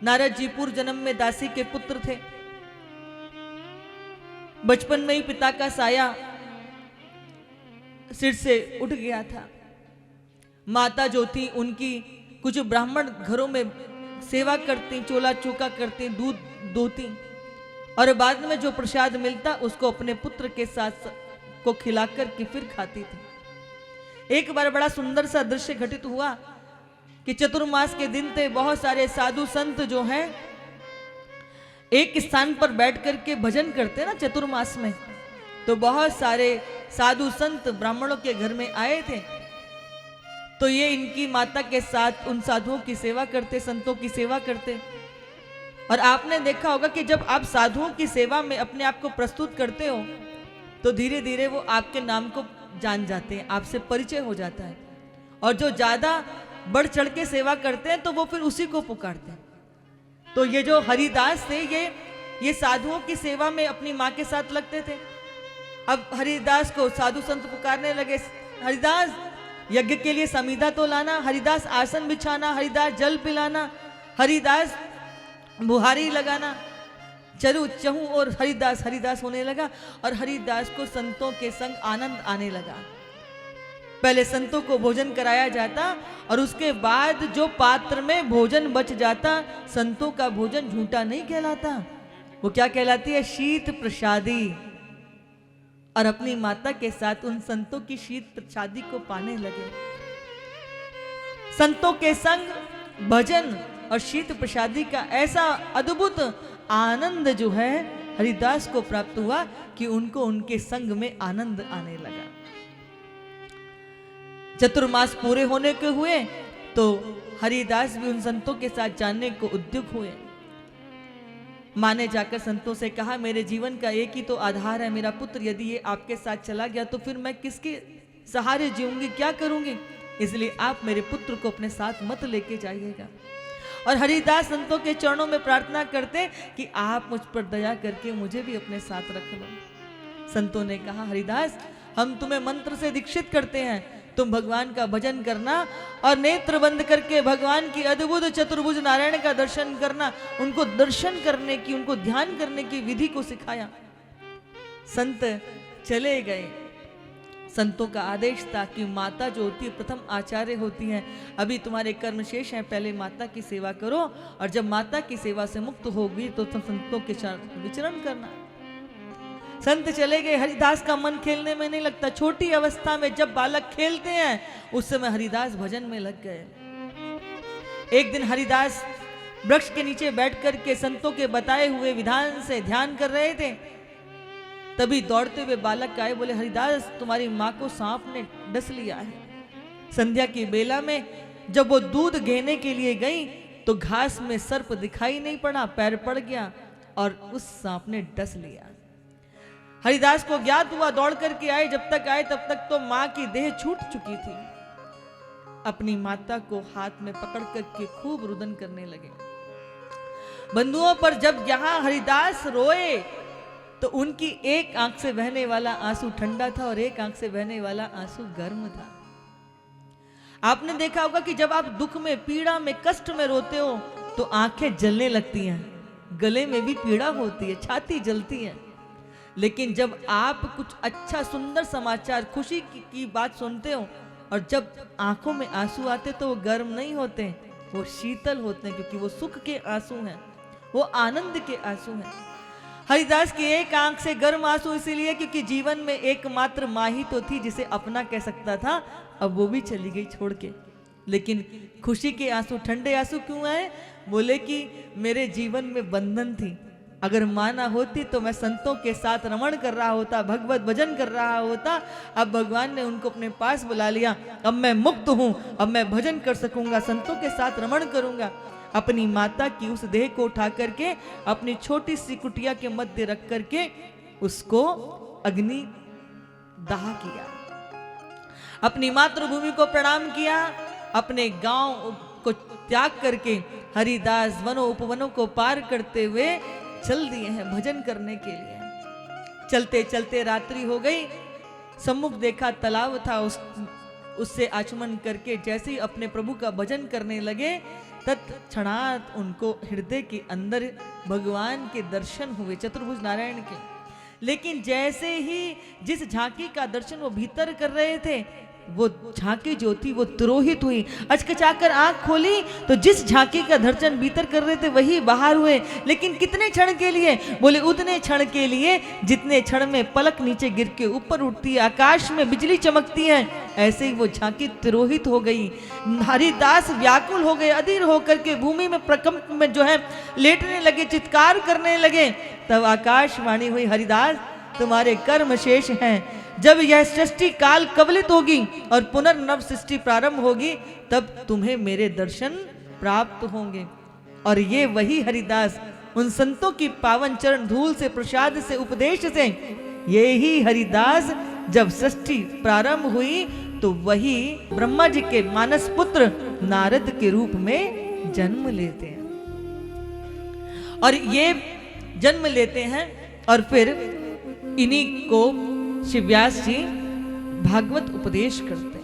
नारद जी पूर्व जन्म में दासी के पुत्र थे। बचपन में ही पिता का साया सिर से उठ गया था। माता जो थी उनकी कुछ ब्राह्मण घरों में सेवा करती, चोला चौका करती, दूध दोती, और बाद में जो प्रसाद मिलता उसको अपने पुत्र के साथ को खिलाकर के फिर खाती थी। एक बार बड़ा सुंदर सा दृश्य घटित हुआ कि चतुर्मास के दिन थे। बहुत सारे साधु संत जो हैं एक स्थान पर बैठ करके भजन करते ना चतुर्मास में, तो बहुत सारे साधु संत ब्राह्मणों के घर में आए थे। तो ये इनकी माता के साथ उन साधुओं की सेवा करते, संतों की सेवा करते। और आपने देखा होगा कि जब आप साधुओं की सेवा में अपने आप को प्रस्तुत करते हो तो धीरे धीरे वो आपके नाम को जान जाते हैं, आपसे परिचय हो जाता है। और जो ज्यादा बढ़ चढ़ के सेवा करते हैं तो वो फिर उसी को पुकारते हैं। तो ये जो हरिदास थे ये साधुओं की सेवा में अपनी माँ के साथ लगते थे। अब हरिदास को साधु संत पुकारने लगे, हरिदास यज्ञ के लिए समीधा तो लाना, हरिदास आसन बिछाना, हरिदास जल पिलाना, हरिदास बुहारी लगाना। चरू चहूं और हरिदास हरिदास होने लगा। और हरिदास को संतों के संग आनंद आने लगा। पहले संतों को भोजन कराया जाता और उसके बाद जो पात्र में भोजन बच जाता, संतों का भोजन झूठा नहीं कहलाता, वो क्या कहलाती है? शीत प्रसादी। और अपनी माता के साथ उन संतों की शीत प्रसादी को पाने लगे। संतों के संग भजन और शीत प्रसादी का ऐसा अद्भुत आनंद जो है हरिदास को प्राप्त हुआ कि उनको उनके संग में आनंद आने लगा। चतुर्मास पूरे होने के हुए तो हरिदास भी उन संतों के साथ जानने को उद्युक्त हुए। माँ ने जाकर संतों से कहा, मेरे जीवन का एक ही तो आधार है मेरा पुत्र, यदि ये आपके साथ चला गया तो फिर मैं किसके सहारे जीऊंगी, क्या करूंगी? इसलिए आप मेरे पुत्र को अपने साथ मत लेके जाइएगा। और हरिदास संतों के चरणों में प्रार्थना करते कि आप मुझ पर दया करके मुझे भी अपने साथ रख लो। संतों ने कहा, हरिदास हम तुम्हें मंत्र से दीक्षित करते हैं, तुम भगवान का भजन करना और नेत्र बंद करके भगवान की अद्भुत चतुर्भुज नारायण का दर्शन करना। उनको दर्शन करने की, उनको ध्यान करने की विधि को सिखाया। संत चले गए। संतों का आदेश था कि माता जो होती है प्रथम आचार्य होती हैं, अभी तुम्हारे कर्म शेष हैं, पहले माता की सेवा करो और जब माता की सेवा से मुक्त होगी तो तुम संतों के साथ विचरण करना। संत चले गए। हरिदास का मन खेलने में नहीं लगता। छोटी अवस्था में जब बालक खेलते हैं उस समय हरिदास भजन में लग गए। एक दिन हरिदास वृक्ष के नीचे बैठ कर के संतों के बताए हुए विधान से ध्यान कर रहे थे। तभी दौड़ते हुए बालक आए, बोले, हरिदास तुम्हारी माँ को सांप ने डस लिया है। संध्या की बेला में जब वो दूध घेने के लिए गई तो घास में सर्प दिखाई नहीं पड़ा, पैर पड़ गया और उस सांप ने डस लिया। हरिदास को ज्ञात हुआ, दौड़ करके आए। जब तक आए तब तक तो मां की देह छूट चुकी थी। अपनी माता को हाथ में पकड़ करके खूब रुदन करने लगे। बंधुओं पर जब यहां हरिदास रोए तो उनकी एक आंख से बहने वाला आंसू ठंडा था और एक आंख से बहने वाला आंसू गर्म था। आपने देखा होगा कि जब आप दुख में, पीड़ा में, कष्ट में रोते हो तो आंखें जलने लगती हैं, गले में भी पीड़ा होती है, छाती जलती है। लेकिन जब आप कुछ अच्छा सुंदर समाचार, खुशी की बात सुनते हो और जब आंखों में आंसू आते तो वो गर्म नहीं होते, वो शीतल होते हैं, क्योंकि वो सुख के आंसू हैं, वो आनंद के आंसू हैं। हरिदास की एक आंख से गर्म आंसू इसीलिए क्योंकि जीवन में एकमात्र माँ ही तो थी जिसे अपना कह सकता था, अब वो भी चली गई छोड़ के। लेकिन खुशी के आंसू, ठंडे आंसू क्यों आए? बोले कि मेरे जीवन में बंधन थी, अगर माँ ना होती तो मैं संतों के साथ रमण कर रहा होता, भगवत भजन कर रहा होता। अब भगवान ने उनको अपने पास बुला लिया, अब मैं मुक्त हूं, अब मैं भजन कर सकूंगा, संतों के साथ रमण करूंगा। अपनी माता की उस देह को उठा करके अपनी छोटी सी कुटिया के मध्य रख करके उसको अग्नि दाह किया, अपनी मातृभूमि को प्रणाम किया, अपने गांव को त्याग करके हरिदास वनों उपवनों को पार करते हुए चल दिए हैं भजन करने के लिए। चलते चलते रात्रि हो गई। सम्मुख देखा तालाब था, उससे आचमन करके जैसे ही अपने प्रभु का भजन करने लगे तत्क्षणात उनको हृदय के अंदर भगवान के दर्शन हुए, चतुर्भुज नारायण के। लेकिन जैसे ही जिस झांकी का दर्शन वो भीतर कर रहे थे, वो झांकी जो थी वो तिरोहित हुई। अचकचाकर आंख खोली तो जिस झांकी का दर्शन भीतर कर रहे थे वही बाहर हुए। लेकिन कितने क्षण के लिए? बोले उतने क्षण के लिए जितने क्षण में पलक नीचे गिर के ऊपर उठती है, आकाश में बिजली चमकती है, ऐसे ही वो झांकी तिरोहित हो गई। हरिदास व्याकुल हो गए, अधीर होकर के भूमि में प्रकंप में जो है लेटने लगे, चित्कार करने लगे। तब आकाशवाणी हुई, हरिदास तुम्हारे कर्म शेष हैं। जब यह सृष्टि काल कवलित होगी और पुनर्नव सृष्टि प्रारंभ होगी, तब तुम्हें मेरे दर्शन प्राप्त होंगे। और ये वही हरिदास, उन संतों की पावन चरण धूल से, प्रसाद से, उपदेश से, ये ही हरिदास जब सृष्टि प्रारंभ हुई तो वही ब्रह्मा जी के मानस पुत्र नारद के रूप में जन्म लेते हैं। और ये जन्म लेते हैं और फिर इन्हीं को शिव व्यास जी भागवत उपदेश करते हैं।